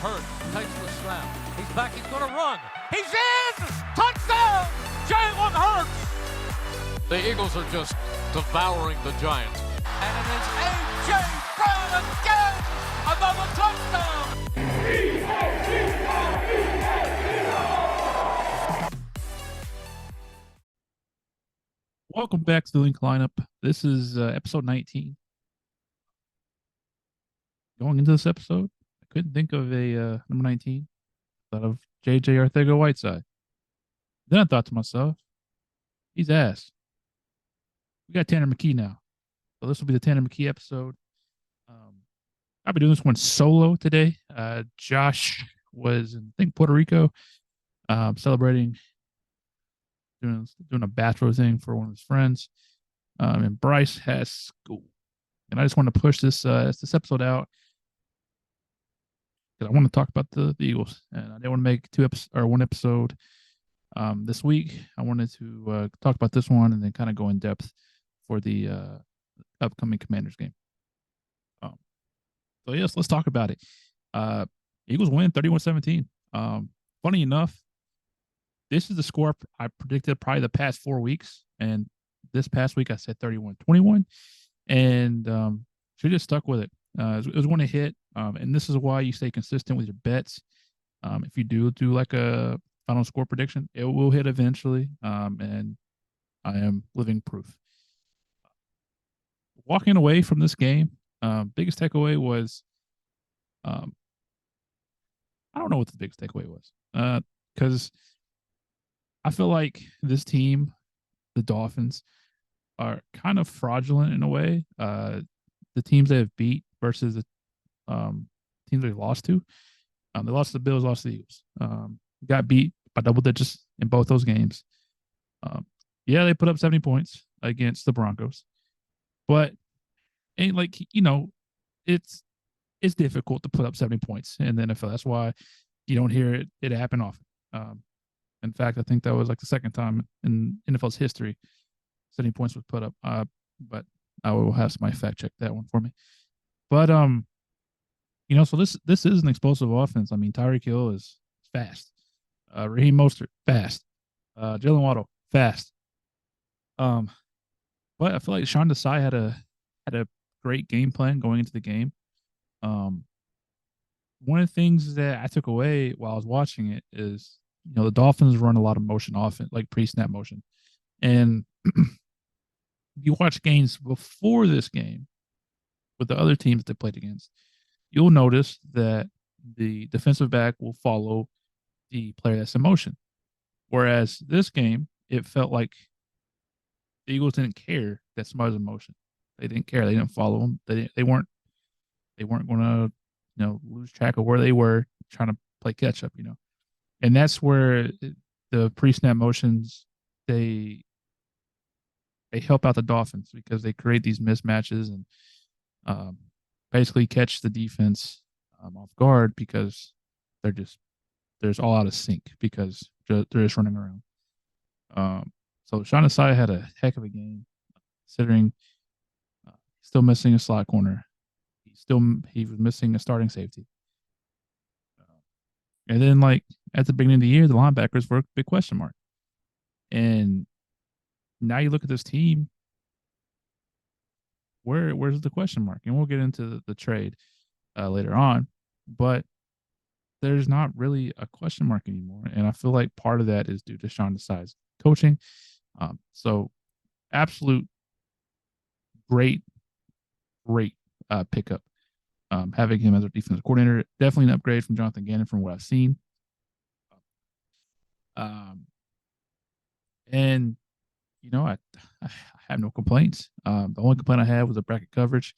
Hurts takes the snap. He's back. He's going to run. He's in! Touchdown! Jalen Hurts! The Eagles are just devouring the Giants. And it is A.J. Brown again! Another touchdown! Welcome back to the Linc Lineup. This is episode 19. Going into this episode, I couldn't think of a number 19. Thought of J.J. Arcega-Whiteside. Then I thought to myself, he's ass. We got Tanner McKee now. So this will be the Tanner McKee episode. I'll be doing this one solo today. Josh was in, I think, Puerto Rico, celebrating, doing a bachelor thing for one of his friends. And Bryce has school. And I just want to push this episode out because I want to talk about the Eagles. And I didn't want to make one episode this week. I wanted to talk about this one and then kind of go in depth for the upcoming Commanders game. So yes, let's talk about it. Eagles win 31-17. Funny enough, this is the score I predicted probably the past 4 weeks. And this past week I said 31-21. And she just stuck with it. It was going to hit. And this is why you stay consistent with your bets. If you do like a final score prediction, it will hit eventually. And I am living proof. Walking away from this game, biggest takeaway was, I don't know what the biggest takeaway was, because I feel like this team, the Dolphins, are kind of fraudulent in a way. The teams they have beat versus the teams they lost to. They lost to the Bills, lost to the Eagles. Got beat by double digits in both those games. Yeah, they put up 70 points against the Broncos. But ain't like, it's difficult to put up 70 points in the NFL. That's why you don't hear it happen often. In fact, I think that was like the second time in NFL's history 70 points was put up. But I will have somebody fact check that one for me. But so this is an explosive offense. I mean, Tyreek Hill is fast. Raheem Mostert, fast. Jalen Waddle, fast. But I feel like Sean Desai had a great game plan going into the game. One of the things that I took away while I was watching it is, the Dolphins run a lot of motion offense, like pre-snap motion. And if you watch games before this game with the other teams they played against, you'll notice that the defensive back will follow the player that's in motion. Whereas this game, it felt like the Eagles didn't care that somebody was in motion. They didn't care. They didn't follow them. They weren't going to, lose track of where they were trying to play catch up, And that's where the pre-snap motions, they help out the Dolphins because they create these mismatches and basically catch the defense off guard because they're all out of sync because they're just running around. So Sean Desai had a heck of a game, considering still missing a slot corner. He was missing a starting safety. And then, like, at the beginning of the year, the linebackers were a big question mark. And now you look at this team, where's the question mark? And we'll get into the trade later on. But there's not really a question mark anymore. And I feel like part of that is due to Sean Desai's coaching. So absolute great pickup. Having him as our defensive coordinator, definitely an upgrade from Jonathan Gannon from what I've seen. And I have no complaints. The only complaint I had was the bracket coverage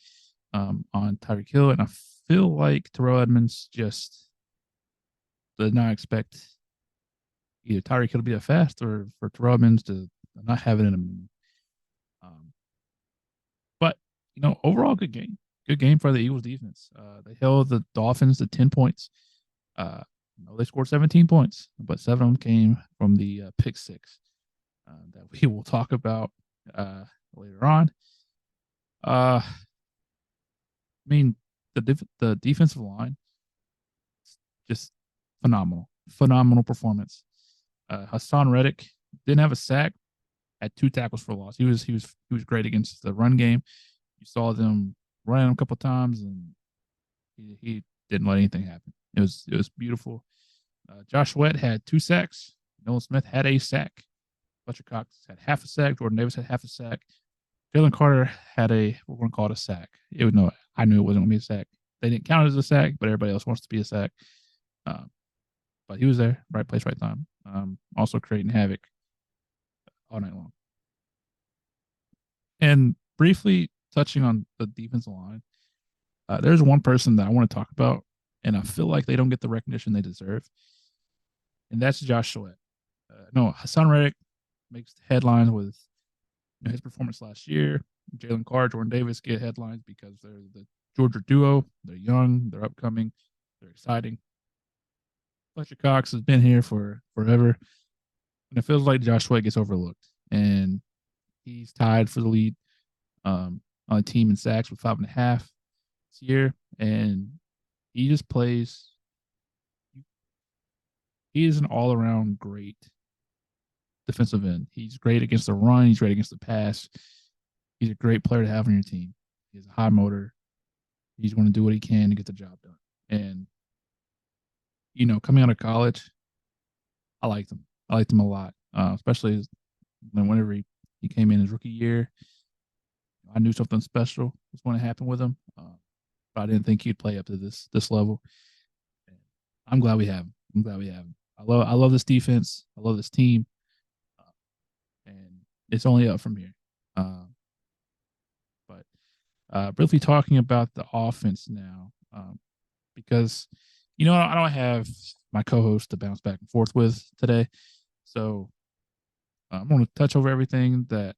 on Tyreek Hill, and I feel like Terrell Edmonds just did not expect either Tyreek Hill to be that fast or for Terrell Edmonds to not have it in him. But overall, good game. Good game for the Eagles defense. They held the Dolphins to 10 points. They scored 17 points, but 7 of them came from the pick six that we will talk about later on. I mean, the defensive line just phenomenal performance. Hassan Reddick didn't have a sack, had 2 tackles for loss. He was great against the run game. You saw them run him a couple times, and he didn't let anything happen. It was beautiful. Josh Sweat had 2 sacks. Nolan Smith had a sack. Fletcher Cox had half a sack. Jordan Davis had half a sack. Jalen Carter had we're going to call it a sack. I knew it wasn't going to be a sack. They didn't count it as a sack, but everybody else wants to be a sack. But he was there, right place, right time. Also creating havoc all night long. And briefly touching on the defensive line, there's one person that I want to talk about, and I feel like they don't get the recognition they deserve, and that's Josh Sweat. No, Hassan Reddick makes headlines with his performance last year. Jalen Carr, Jordan Davis get headlines because they're the Georgia duo. They're young, they're upcoming, they're exciting. Fletcher Cox has been here for forever, and it feels like Josh Sweat gets overlooked, and he's tied for the lead on a team in sacks with 5.5 this year, and he just plays. He is an all-around great defensive end. He's great against the run. He's great against the pass. He's a great player to have on your team. He has a high motor. He's going to do what he can to get the job done. And, coming out of college, I liked him. I liked him a lot, especially whenever he came in his rookie year. I knew something special was going to happen with him, but I didn't think he'd play up to this level. I'm glad we have him. I love this defense. I love this team, and it's only up from here. But briefly talking about the offense now, because I don't have my co-host to bounce back and forth with today, so I'm going to touch over everything that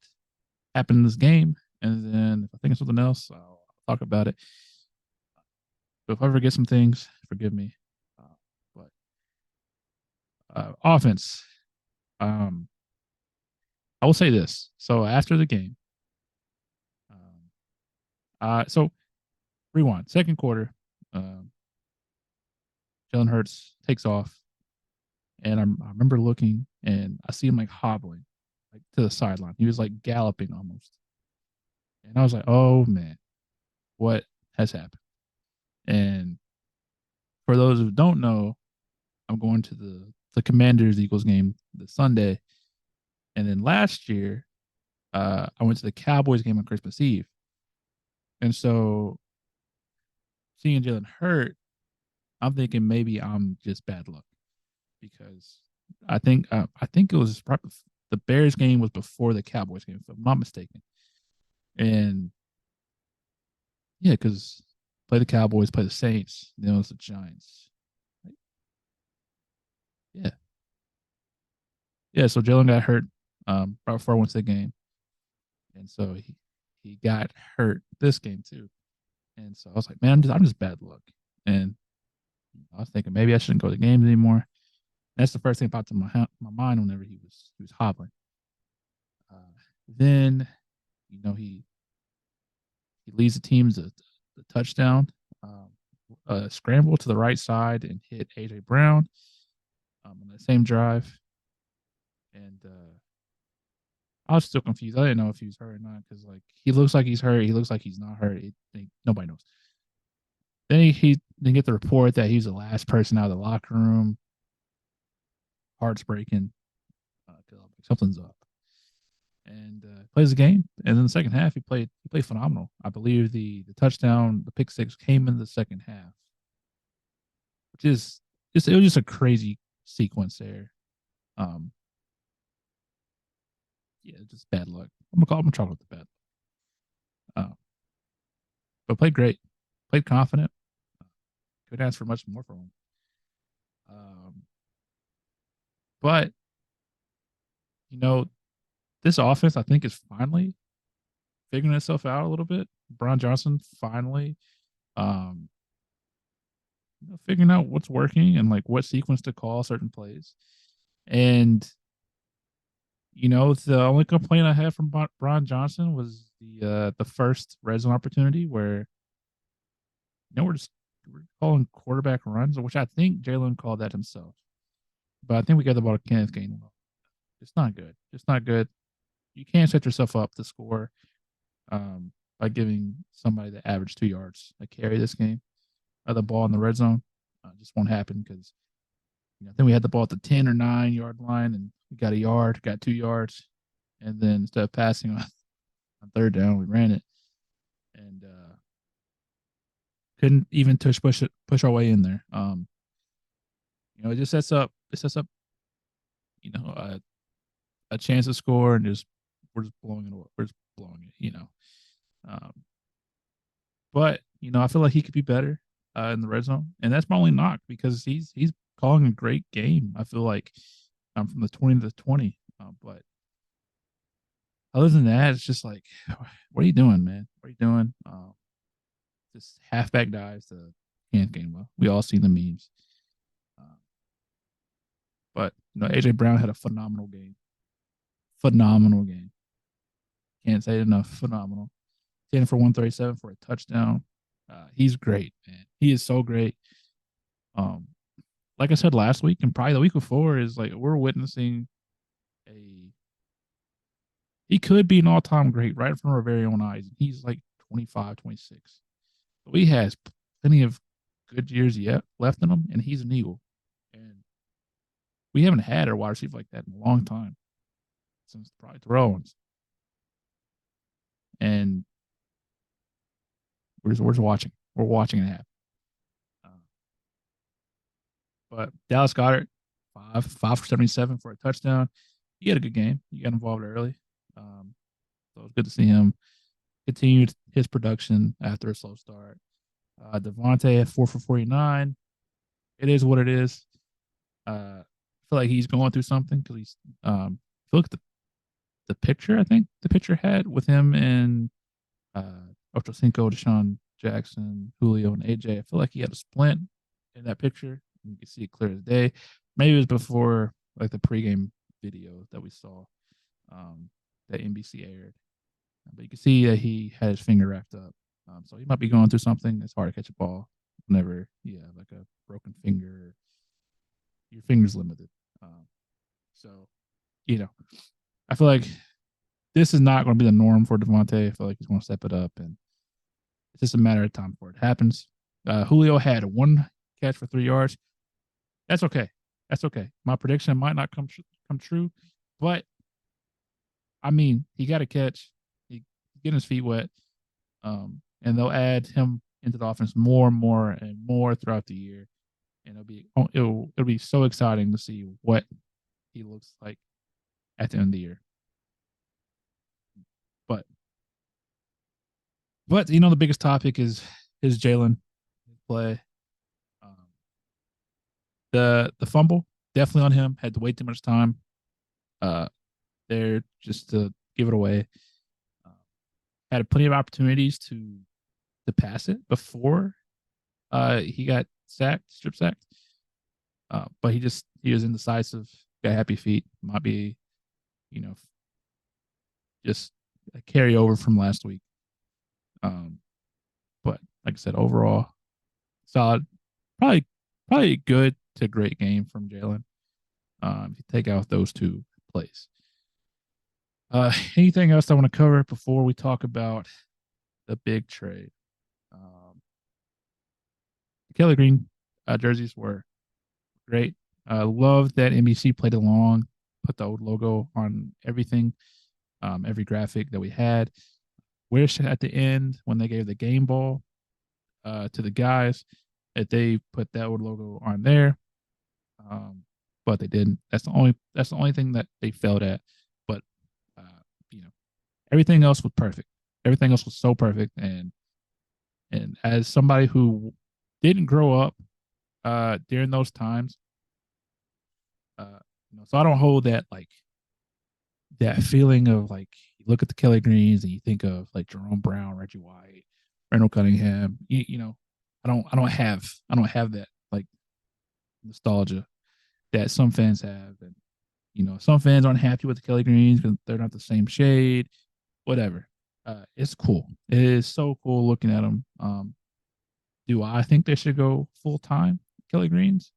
happened in this game, and then if I think of something else, I'll talk about it. So if I forget some things, forgive me. But offense, I will say this. So after the game, so rewind. Second quarter, Jalen Hurts takes off, and I remember looking, and I see him like hobbling, like to the sideline. He was like galloping almost, and I was like, "Oh man, what has happened?" And for those who don't know, I'm going to the Commanders Eagles game this Sunday, and then last year, I went to the Cowboys game on Christmas Eve, and so seeing Jalen hurt, I'm thinking maybe I'm just bad luck because I think it was probably the Bears game was before the Cowboys game, if I'm not mistaken, and yeah, because play the Cowboys, play the Saints, it's the Giants. Yeah. Yeah, so Jalen got hurt right before I went to the game. And so he got hurt this game too. And so I was like, man, I'm just bad luck. And I was thinking maybe I shouldn't go to the games anymore. That's the first thing that popped in my mind whenever he was hobbling. Then, he leads the team to the touchdown, scramble to the right side and hit AJ Brown on the same drive. And I was still confused. I didn't know if he was hurt or not because, he looks like he's hurt. He looks like he's not hurt. Nobody knows. Then he didn't get the report that he's the last person out of the locker room. Heart's breaking. Something's up. And plays the game. And in the second half, he played phenomenal. I believe the touchdown, the pick six, came in the second half, which is it was just a crazy sequence there. Yeah, just bad luck. I'm gonna chalk it to bad luck. But played great, played confident. Couldn't ask for much more from him. But this offense, I think, is finally figuring itself out a little bit. Brian Johnson finally, figuring out what's working and what sequence to call certain plays. And the only complaint I had from Brian Johnson was the first red zone opportunity where we're just we're calling quarterback runs, which I think Jalen called that himself. But I think we got the ball to Kenneth Gainwell. It's not good. It's not good. You can't set yourself up to score by giving somebody the average 2 yards to carry this game. The ball in the red zone just won't happen because I think we had the ball at the 10 or 9 yard line and we got a yard, got 2 yards. And then instead of passing on third down, we ran it and couldn't even push our way in there. It just sets up a chance to score and we're just blowing it away. We're just blowing it, But I feel like he could be better in the red zone, and that's my only knock because he's calling a great game. I feel like from the 20 to the 20, but other than that, it's just like, what are you doing, man? What are you doing? Just halfback dives to Kenneth Gainwell. We all see the memes. But AJ Brown had a phenomenal game. Phenomenal game. Can't say it enough. Phenomenal. 10 for 137 for a touchdown. He's great, man. He is so great. Like I said last week and probably the week before, is like we're witnessing he could be an all-time great right in front of our very own eyes. He's like 25, 26. But he has plenty of good years yet left in him, and he's an Eagle. And we haven't had a wide receiver like that in a long time, since probably Terrell Owens. And we're just watching. We're watching it happen. But Dallas Goedert, 5 for 77 for a touchdown. He had a good game. He got involved early. So it was good to see him continue his production after a slow start. Devontae at 4 for 49. It is what it is. I feel like he's going through something because he's look at the picture. I think the picture had with him and Ocho Cinco, Deshaun Jackson, Julio, and AJ. I feel like he had a splint in that picture. You can see it clear as day. Maybe it was before like the pregame video that we saw that NBC aired. But you can see that he had his finger wrapped up. So he might be going through something. It's hard to catch a ball whenever you have like a broken finger. Your finger's limited. So, I feel like this is not going to be the norm for Devontae. I feel like he's going to step it up, and it's just a matter of time before it happens. Julio had 1 catch for 3 yards. That's okay. That's okay. My prediction might not come true, but I mean, he got a catch. He getting his feet wet, and they'll add him into the offense more and more and more throughout the year, and it'll be so exciting to see what he looks like at the end of the year. But the biggest topic is Jalen play. The fumble definitely on him. Had to wait too much time. There just to give it away. Had plenty of opportunities to pass it before he got strip sacked. But he was indecisive. Got happy feet. Might be, just a carryover from last week. But like I said, overall, solid. Probably good to great game from Jalen. If you take out those 2 plays. Anything else I want to cover before we talk about the big trade? The Kelly Green jerseys were great. Love that NBC played along, put the old logo on everything, every graphic that we had. Wish at the end when they gave the game ball to the guys that they put that old logo on there, but they didn't. That's the only thing that they failed at. But everything else was perfect. Everything else was so perfect, and as somebody who didn't grow up during those times, so I don't hold that that feeling of like you look at the Kelly Greens and you think of like Jerome Brown, Reggie White, Randall Cunningham. I don't have that like nostalgia that some fans have, and some fans aren't happy with the Kelly Greens because they're not the same shade. Whatever. It's cool. It is so cool looking at them. Do I think they should go full time, Kelly Greens?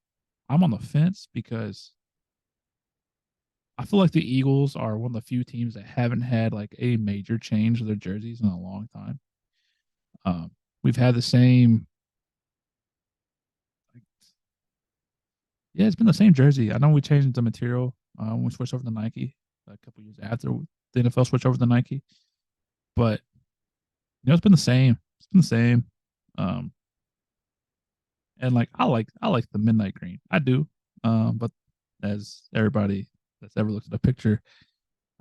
I'm on the fence because I feel like the Eagles are one of the few teams that haven't had like a major change of their jerseys in a long time. We've had the same, yeah, it's been the same jersey. I know we changed the material when we switched over to Nike a couple years after the NFL switched over to Nike, but it's been the same. It's been the same. Um, and like I like the midnight green. I do. But as everybody that's ever looked at a picture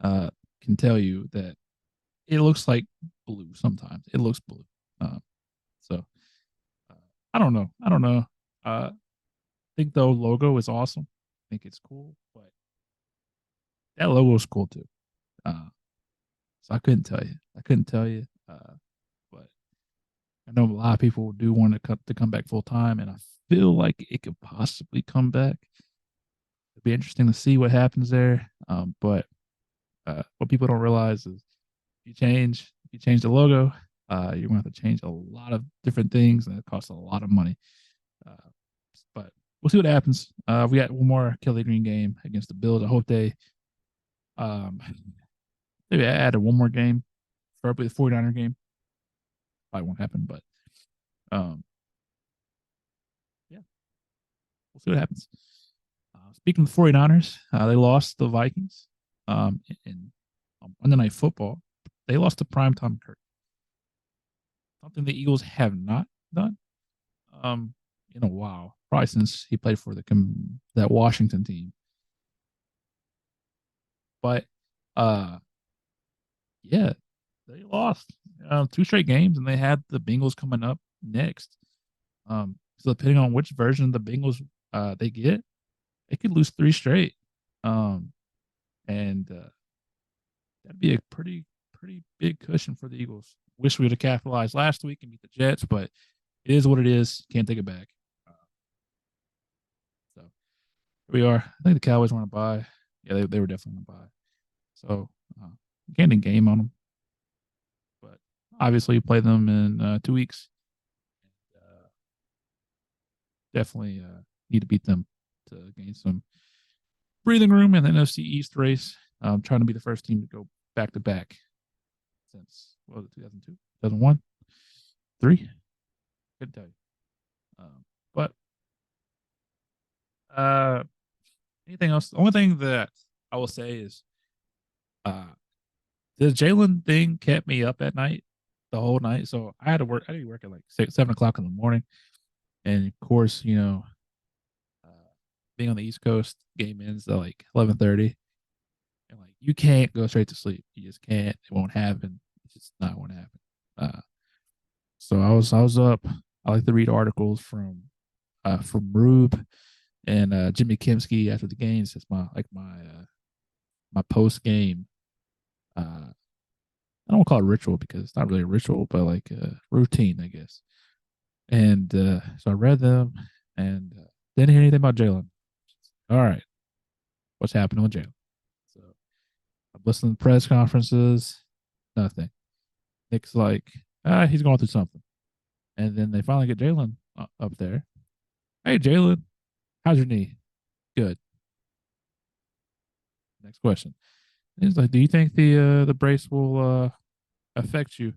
uh can tell you that it looks like blue sometimes. It looks blue. So uh, I don't know. I don't know. I think the logo is awesome. I think it's cool, but that logo is cool too. Uh, so I couldn't tell you. I couldn't tell you. But I know a lot of people do want to come back full time, and I feel like it could possibly come back. It'd be interesting to see what happens there. But what people don't realize is if you change the logo, you're going to have to change a lot of different things, and it costs a lot of money. Uh, but we'll see what happens. We got one more Kelly Green game against the Bills. I hope they um, maybe add one more game, probably the 49er game. Probably won't happen, but yeah, we'll see what happens. Speaking of the 49ers, they lost the Vikings in Monday Night Football. They lost to primetime Kirk, something the Eagles have not done in a while, probably since he played for that Washington team. But yeah, they lost 2 straight games, and they had the Bengals coming up next. So depending on which version of the Bengals they get, they could lose 3 straight. And that'd be a pretty big cushion for the Eagles. Wish we would have capitalized last week and beat the Jets, but it is what it is. Can't take it back. So here we are. I think the Cowboys want to buy. Yeah, they were definitely going to buy. So can't game on them. But obviously, you play them in 2 weeks. Definitely need to beat them to gain some breathing room in the NFC East race. Trying to be the first team to go back to back since, what was it, 2002, 2001, 3? Couldn't tell you. But anything else? The only thing that I will say is the Jalen thing kept me up at night the whole night. So I had to work. I didn't work at like 7 o'clock in the morning. And of course, being on the East Coast, game ends at like 11:30. And like you can't go straight to sleep. You just can't. It won't happen. It's just not going to happen. So I was up. I like to read articles from Rube and Jimmy Kimsky after the games. It's my post game. I don't want to call it ritual because it's not really a ritual, but like a routine, I guess. And so I read them and didn't hear anything about Jalen. All right, what's happening with Jalen? So I'm listening to press conferences, nothing. Nick's like, he's going through something. And then they finally get Jalen up there. Hey, Jalen, how's your knee? Good. Next question. He's like, do you think the brace will affect you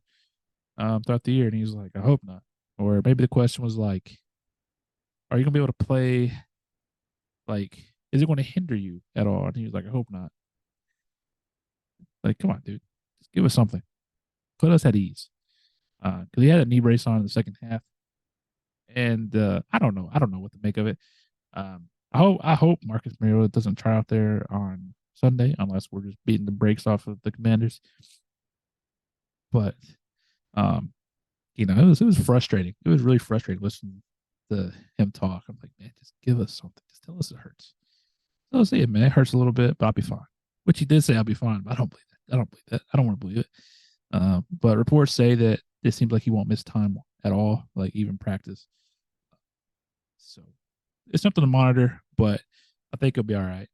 throughout the year? And he's like, I hope not. Or maybe the question was like, are you gonna be able to play? Like, is it going to hinder you at all? And he was like, I hope not. Like, come on, dude, just give us something. Put us at ease. Because he had a knee brace on in the second half, and I don't know what to make of it. I hope Marcus Mariota doesn't try out there on Sunday unless we're just beating the brakes off of the Commanders. But it was frustrating. It was really frustrating listening to him talk. I'm like, man, just give us something. Just tell us it hurts. So I'll say it, man. It hurts a little bit, but I'll be fine. Which he did say I'll be fine, but I don't believe that. I don't believe that. I don't want to believe it. But reports say that it seems like he won't miss time at all, like even practice. So it's something to monitor, but I think he'll be all right.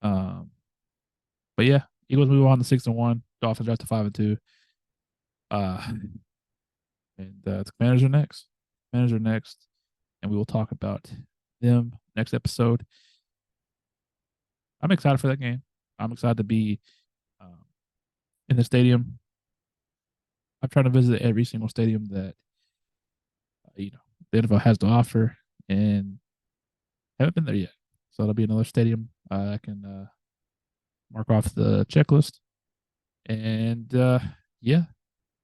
But yeah, Eagles move on to 6-1. Dolphins are up to 5-2. And the Commanders are next. Commanders are next, and we will talk about them next episode. I'm excited for that game. I'm excited to be in the stadium. I'm trying to visit every single stadium that the NFL has to offer, and haven't been there yet. So it'll be another stadium I can mark off the checklist. And yeah,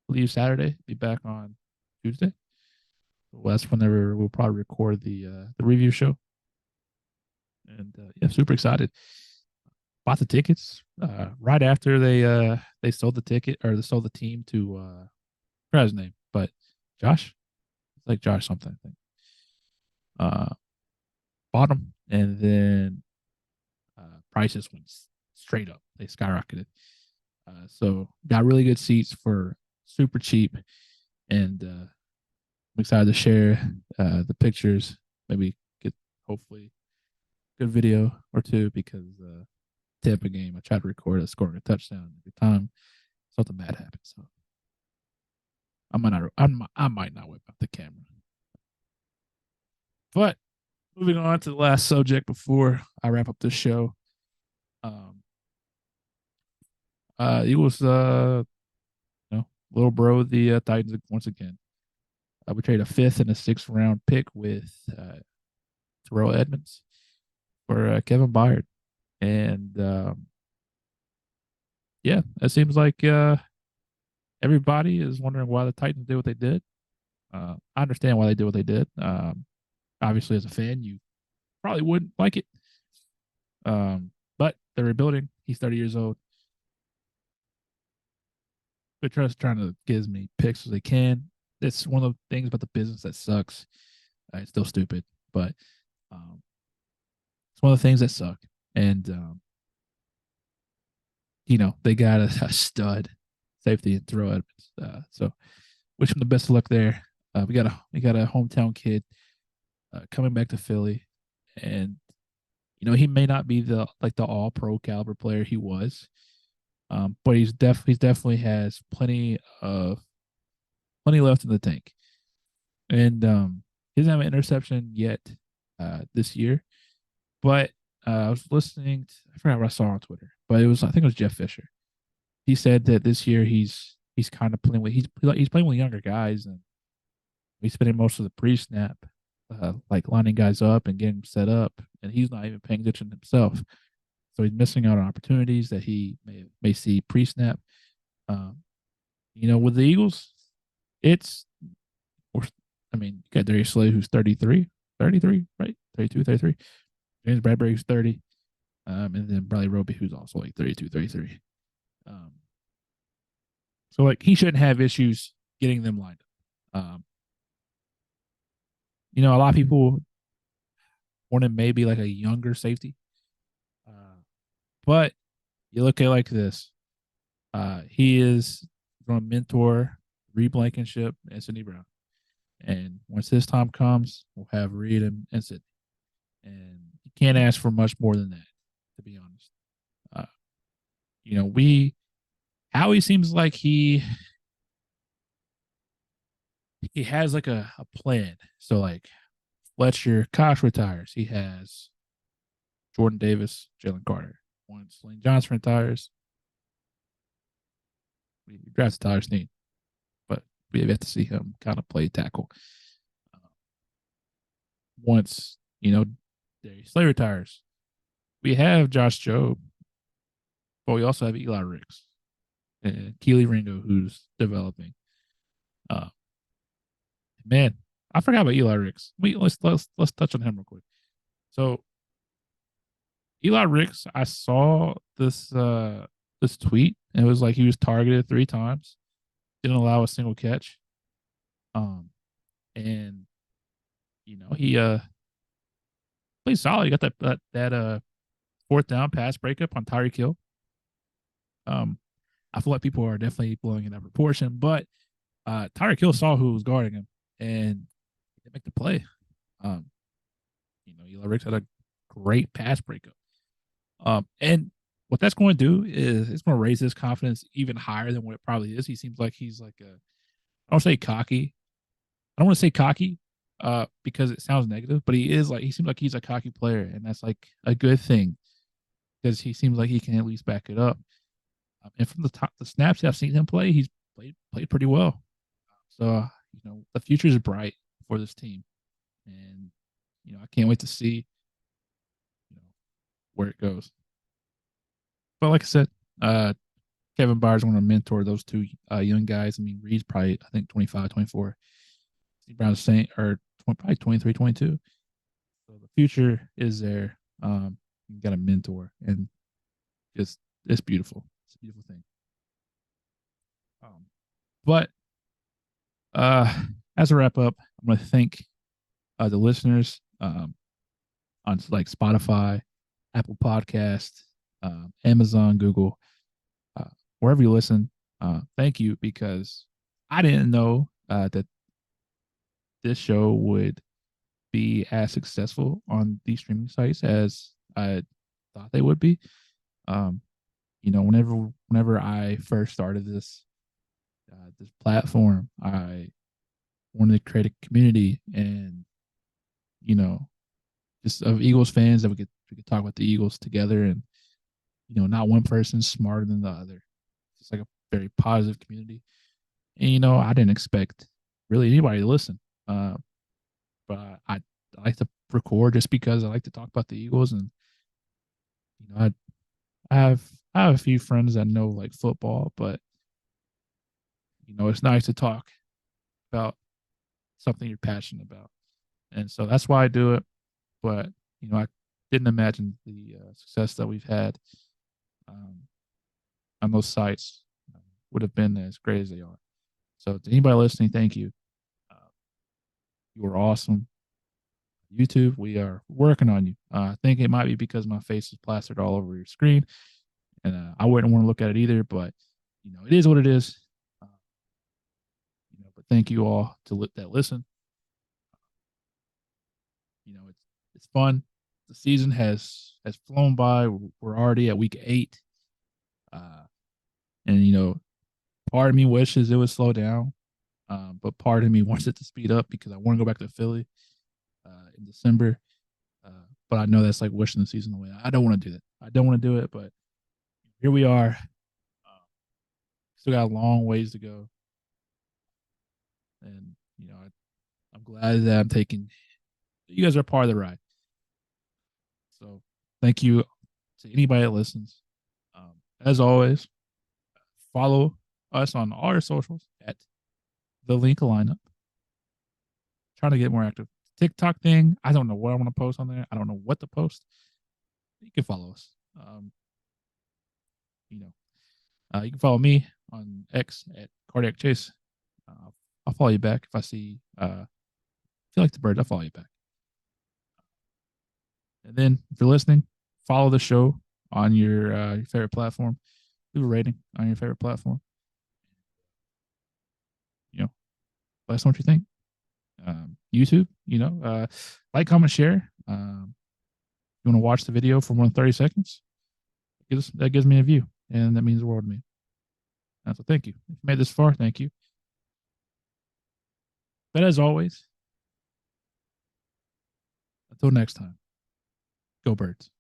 leave Saturday. Be back on Tuesday. Well, that's whenever we'll probably record the review show. And yeah, super excited. Bought the tickets right after they sold the ticket, or they sold the team to I forgot his name, but Josh, it's like Josh something, I think. Bought them, and then prices went straight up. They skyrocketed. So got really good seats for super cheap, and I'm excited to share the pictures. Maybe get hopefully good video or two, because Tampa game I tried to record us scoring a touchdown every time something bad happens. So I might not whip out the camera. But moving on to the last subject before I wrap up this show. Eagles, little bro, the Titans once again. We traded a 5th and a 6th round pick with Terrell Edmonds for Kevin Byard. And yeah, it seems like everybody is wondering why the Titans did what they did. I understand why they did what they did. Obviously, as a fan, you probably wouldn't like it. But they're rebuilding. He's 30 years old. They're just trying to get as many picks as they can. It's one of the things about the business that sucks. It's still stupid, but it's one of the things that suck. And they got a stud safety in Terrell Edmonds. So wish him the best of luck there. We got a hometown kid coming back to Philly, and he may not be the all pro caliber player he was, but he's definitely has plenty left in the tank. And he doesn't have an interception yet this year, but I was listening I forgot what I saw on Twitter, but I think it was Jeff Fisher. He said that this year he's kind of playing with he's playing with younger guys, and he's spending most of the pre-snap lining guys up and getting them set up, and he's not even paying attention himself. So he's missing out on opportunities that he may see pre-snap. With the Eagles, you got Darius Slay, who's 33, right? 32, 33. James Bradbury, who's 30. And then Bradley Roby, who's also like 32, 33. So he shouldn't have issues getting them lined up. A lot of people wanted maybe like a younger safety. But you look at it like this. He is going to mentor Reed Blankenship and Sidney Brown. And once his time comes, we'll have Reed and Sidney. And you can't ask for much more than that, to be honest. Howie seems like he has like a plan. So Fletcher Cox retires, he has Jordan Davis, Jalen Carter. Once Lane Johnson retires, we drafted Tyler Snead, but we have to see him kind of play tackle. Once Darius Slay retires, we have Josh Jobe, but we also have Eli Ricks and Keely Ringo, who's developing. Man, I forgot about Eli Ricks. Let's touch on him real quick. So Eli Ricks, I saw this tweet, and it was like he was targeted 3 times, didn't allow a single catch. And he played solid. He got that 4th down pass breakup on Tyreek Hill. I feel like people are definitely blowing in that proportion, but Tyreek Hill saw who was guarding him, and he didn't make the play. Eli Ricks had a great pass breakup. And what that's going to do is it's going to raise his confidence even higher than what it probably is. He seems like he's like I don't want to say cocky. because it sounds negative, but he seems like he's a cocky player, and that's like a good thing because he seems like he can at least back it up. And from the snaps I've seen him play, he's played pretty well. So the future is bright for this team, and I can't wait to see where it goes. But like I said, Kevin Byers want to mentor those two young guys. I mean, Reed's probably, I think, 25, 24. Steve Brown's saying, or probably 23, 22. So the future is there. You got a mentor, and it's beautiful. It's a beautiful thing. But as a wrap up, I'm going to thank the listeners on like Spotify, Apple Podcast, Amazon, Google, wherever you listen. Thank you, because I didn't know that this show would be as successful on these streaming sites as I thought they would be. Whenever I first started this platform, I wanted to create a community, and just of Eagles fans that we could talk about the Eagles together, and not one person's smarter than the other. It's like a very positive community, and I didn't expect really anybody to listen, but I like to record just because I like to talk about the Eagles, and I have a few friends that know like football, but it's nice to talk about something you're passionate about, and so that's why I do it. But I didn't imagine the success that we've had on those sites would have been as great as they are. So to anybody listening, thank you. You are awesome. YouTube, we are working on you. I think it might be because my face is plastered all over your screen, and I wouldn't want to look at it either. But it is what it is. But thank you all that listen. It's fun. The season has flown by. We're already at week 8, and part of me wishes it would slow down, but part of me wants it to speed up because I want to go back to Philly in December. But I know that's like wishing the season away. I don't want to do that. I don't want to do it, but here we are. Still got a long ways to go, and I'm glad that I'm taking. You guys are part of the ride. So thank you to anybody that listens. As always, follow us on all our socials at the Linc Lineup. Trying to get more active. TikTok thing, I don't know what I want to post on there. I don't know what to post. You can follow us. You can follow me on X at Cardiac Chase. I'll follow you back if I see. If you like the birds, I'll follow you back. And then, if you're listening, follow the show on your favorite platform. Leave a rating on your favorite platform. Let us know what you think. YouTube, like, comment, share. You want to watch the video for more than 30 seconds? That gives me a view, and that means the world to me. So thank you. If you made this far, thank you. But as always, until next time, go Birds.